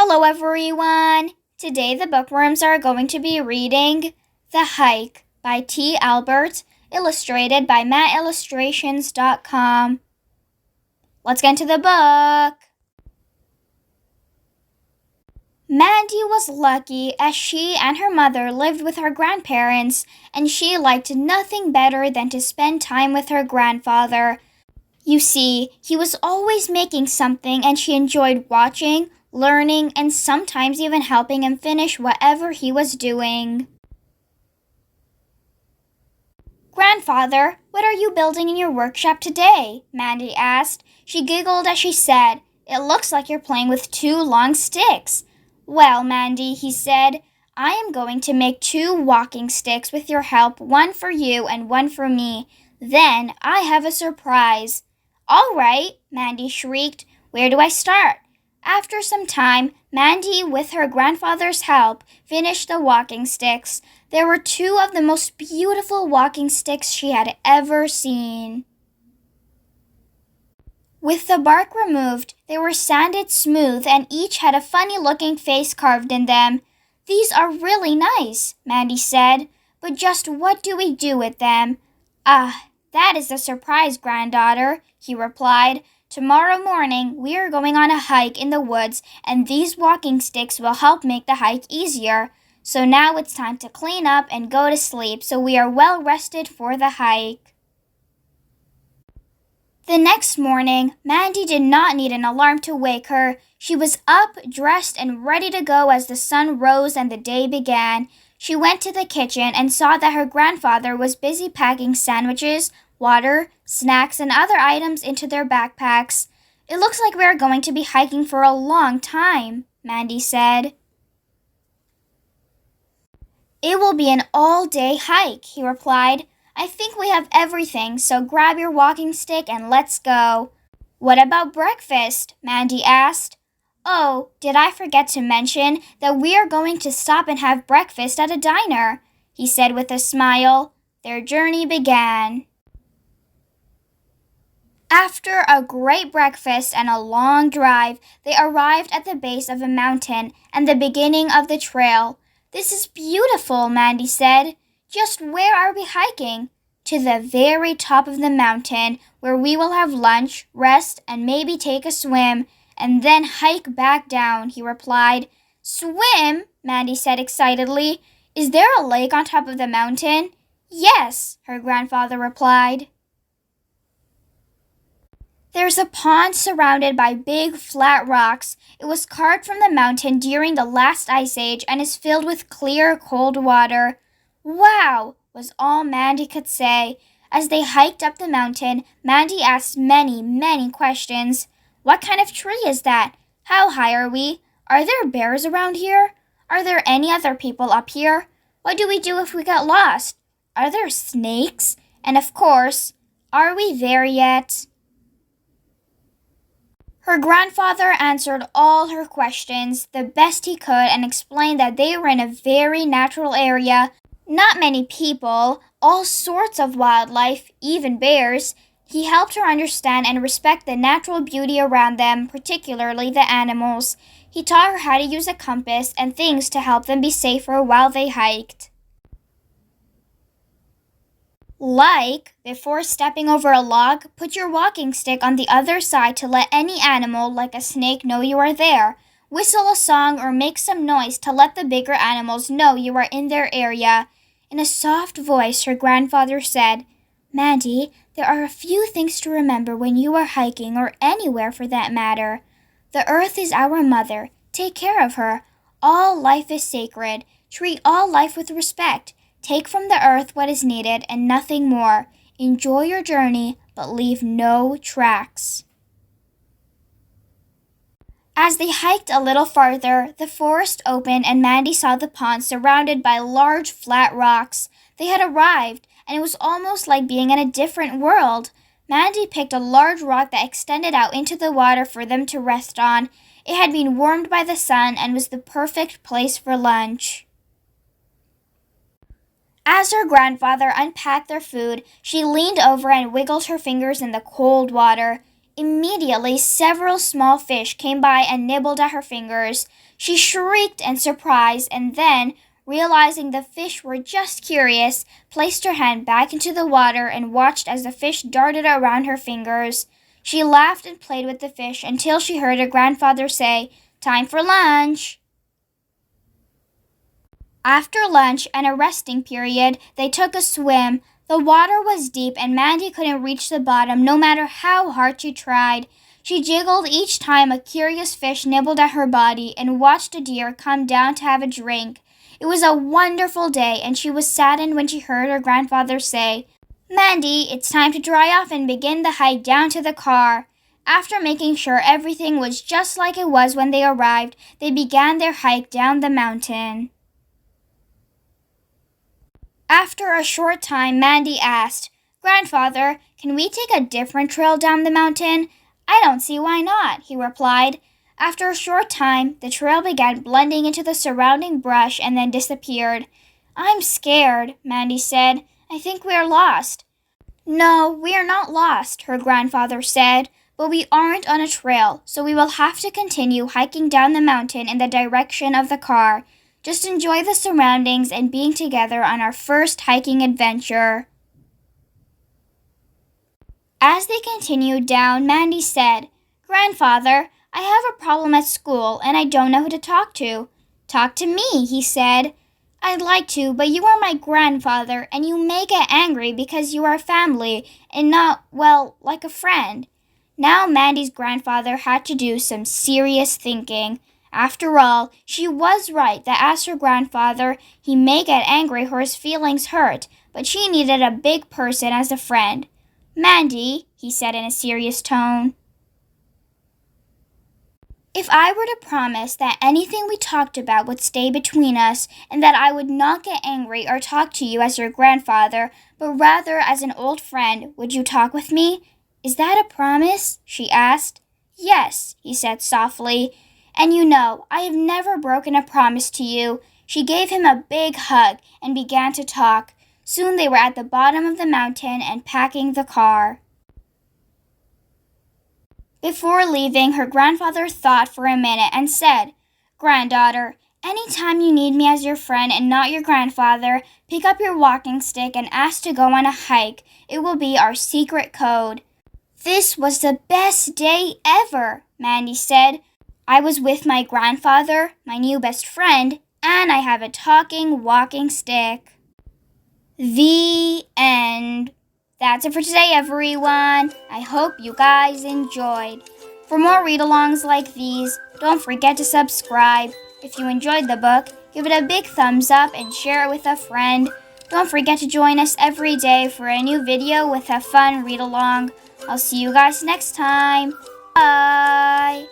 Hello everyone! Today the Bookworms are going to be reading The Hike by T. Albert, illustrated by mattillustrations.com. Let's get into the book! Mandy was lucky as she and her mother lived with her grandparents, and she liked nothing better than to spend time with her grandfather. You see, he was always making something and she enjoyed watching, learning, and sometimes even helping him finish whatever he was doing. "Grandfather, what are you building in your workshop today?" Mandy asked. She giggled as she said, "It looks like you're playing with two long sticks." "Well, Mandy," he said, "I am going to make two walking sticks with your help, one for you and one for me. Then I have a surprise." "All right," Mandy shrieked. "Where do I start?" After some time, Mandy, with her grandfather's help, finished the walking sticks. There were two of the most beautiful walking sticks she had ever seen. With the bark removed, they were sanded smooth and each had a funny-looking face carved in them. "These are really nice," Mandy said, "but just what do we do with them?" "Ah, that is the surprise, granddaughter," he replied. "Tomorrow morning, we are going on a hike in the woods, and these walking sticks will help make the hike easier. So now it's time to clean up and go to sleep so we are well rested for the hike." The next morning, Mandy did not need an alarm to wake her. She was up, dressed, and ready to go as the sun rose and the day began. She went to the kitchen and saw that her grandfather was busy packing sandwiches, water, snacks, and other items into their backpacks. "It looks like we are going to be hiking for a long time," Mandy said. "It will be an all-day hike," he replied. "I think we have everything, so grab your walking stick and let's go." "What about breakfast?" Mandy asked. "Oh, did I forget to mention that we are going to stop and have breakfast at a diner?" he said with a smile. Their journey began. After a great breakfast and a long drive, they arrived at the base of a mountain and the beginning of the trail. "This is beautiful," Mandy said. "Just where are we hiking?" "To the very top of the mountain, where we will have lunch, rest, and maybe take a swim, and then hike back down," he replied. "Swim?" Mandy said excitedly. "Is there a lake on top of the mountain?" "Yes," her grandfather replied. "There's a pond surrounded by big, flat rocks. It was carved from the mountain during the last ice age and is filled with clear, cold water." "Wow!" was all Mandy could say. As they hiked up the mountain, Mandy asked many, many questions. "What kind of tree is that? How high are we? Are there bears around here? Are there any other people up here? What do we do if we get lost? Are there snakes? And of course, are we there yet?" Her grandfather answered all her questions the best he could and explained that they were in a very natural area. Not many people, all sorts of wildlife, even bears. He helped her understand and respect the natural beauty around them, particularly the animals. He taught her how to use a compass and things to help them be safer while they hiked. Like, before stepping over a log, put your walking stick on the other side to let any animal, like a snake, know you are there. Whistle a song or make some noise to let the bigger animals know you are in their area. In a soft voice, her grandfather said, "Mandy, there are a few things to remember when you are hiking or anywhere for that matter. The earth is our mother. Take care of her. All life is sacred. Treat all life with respect. Take from the earth what is needed and nothing more. Enjoy your journey, but leave no tracks." As they hiked a little farther, the forest opened and Mandy saw the pond surrounded by large flat rocks. They had arrived, and it was almost like being in a different world. Mandy picked a large rock that extended out into the water for them to rest on. It had been warmed by the sun and was the perfect place for lunch. As her grandfather unpacked their food, she leaned over and wiggled her fingers in the cold water. Immediately, several small fish came by and nibbled at her fingers. She shrieked in surprise and then, realizing the fish were just curious, placed her hand back into the water and watched as the fish darted around her fingers. She laughed and played with the fish until she heard her grandfather say, "Time for lunch." After lunch and a resting period, they took a swim. The water was deep and Mandy couldn't reach the bottom no matter how hard she tried. She jiggled each time a curious fish nibbled at her body and watched a deer come down to have a drink. It was a wonderful day, and she was saddened when she heard her grandfather say, "Mandy, it's time to dry off and begin the hike down to the car." After making sure everything was just like it was when they arrived, they began their hike down the mountain. After a short time, Mandy asked, "Grandfather, can we take a different trail down the mountain?" "I don't see why not," he replied. After a short time, the trail began blending into the surrounding brush and then disappeared. "I'm scared," Mandy said. "I think we are lost." "No, we are not lost," her grandfather said, "but we aren't on a trail, so we will have to continue hiking down the mountain in the direction of the car. Just enjoy the surroundings and being together on our first hiking adventure." As they continued down, Mandy said, "Grandfather, I have a problem at school and I don't know who to talk to." "Talk to me," he said. "I'd like to, but you are my grandfather and you may get angry because you are family and not, well, like a friend." Now Mandy's grandfather had to do some serious thinking. After all, she was right that as her grandfather, he may get angry or his feelings hurt, but she needed a big person as a friend. "Mandy," he said in a serious tone, "if I were to promise that anything we talked about would stay between us and that I would not get angry or talk to you as your grandfather, but rather as an old friend, would you talk with me? Is that a promise?" she asked. "Yes," he said softly. "And you know, I have never broken a promise to you." She gave him a big hug and began to talk. Soon they were at the bottom of the mountain and packing the car. Before leaving, her grandfather thought for a minute and said, "Granddaughter, any time you need me as your friend and not your grandfather, pick up your walking stick and ask to go on a hike. It will be our secret code." "This was the best day ever," Mandy said. "I was with my grandfather, my new best friend, and I have a talking walking stick." The end. That's it for today, everyone. I hope you guys enjoyed. For more read-alongs like these, don't forget to subscribe. If you enjoyed the book, give it a big thumbs up and share it with a friend. Don't forget to join us every day for a new video with a fun read-along. I'll see you guys next time. Bye!